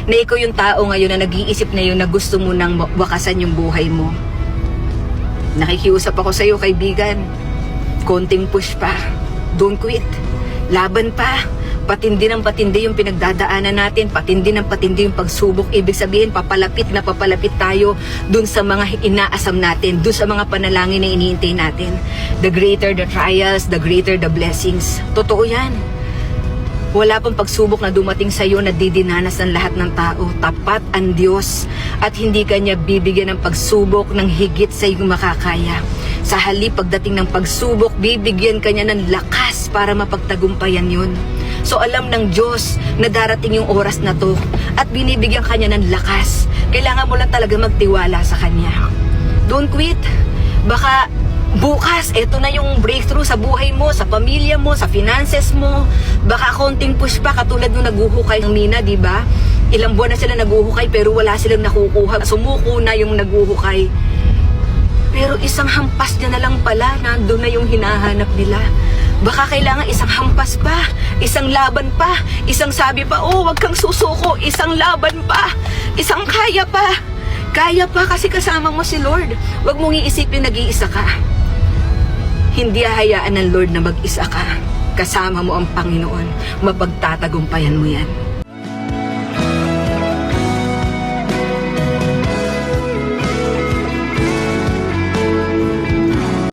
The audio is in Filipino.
na ikaw yung tao ngayon na nag-iisip na yun na gusto mo nang wakasan yung buhay mo. Nakikiusap ako sa iyo, kaibigan. Konting push pa. Don't quit. Laban pa. Patindi ng patindi yung pinagdadaanan natin. Patindi ng patindi yung pagsubok. Ibig sabihin, papalapit na papalapit tayo dun sa mga inaasam natin. Dun sa mga panalangin na iniintay natin. The greater the trials, the greater the blessings. Totoo yan. Wala pang pagsubok na dumating sa iyo na didinanas ng lahat ng tao. Tapat ang Diyos at hindi kanya bibigyan ng pagsubok ng higit sa iyong makakaya. Sa halip pagdating ng pagsubok, bibigyan kanya ng lakas para mapagtagumpayan yun. So alam ng Diyos na darating yung oras na to at binibigyan kanya ng lakas. Kailangan mo lang talaga magtiwala sa kanya. Don't quit. Baka bukas, eto na yung breakthrough sa buhay mo, sa pamilya mo, sa finances mo. Baka konting push pa, katulad nung naguhukay ng mina, di ba? Ilang buwan na sila naguhukay pero wala silang nakukuha. Sumuko na yung naguhukay. Pero isang hampas niya na lang pala, nandun na yung hinahanap nila. Baka kailangan isang hampas pa, isang laban pa, isang sabi pa, oh, wag kang susuko, isang laban pa, isang kaya pa. Kaya pa kasi kasama mo si Lord. Wag mong iisipin nag-iisa ka. Hindi hahayaan ng Lord na mag-isa ka. Kasama mo ang Panginoon. Mapagtatagumpayan mo yan.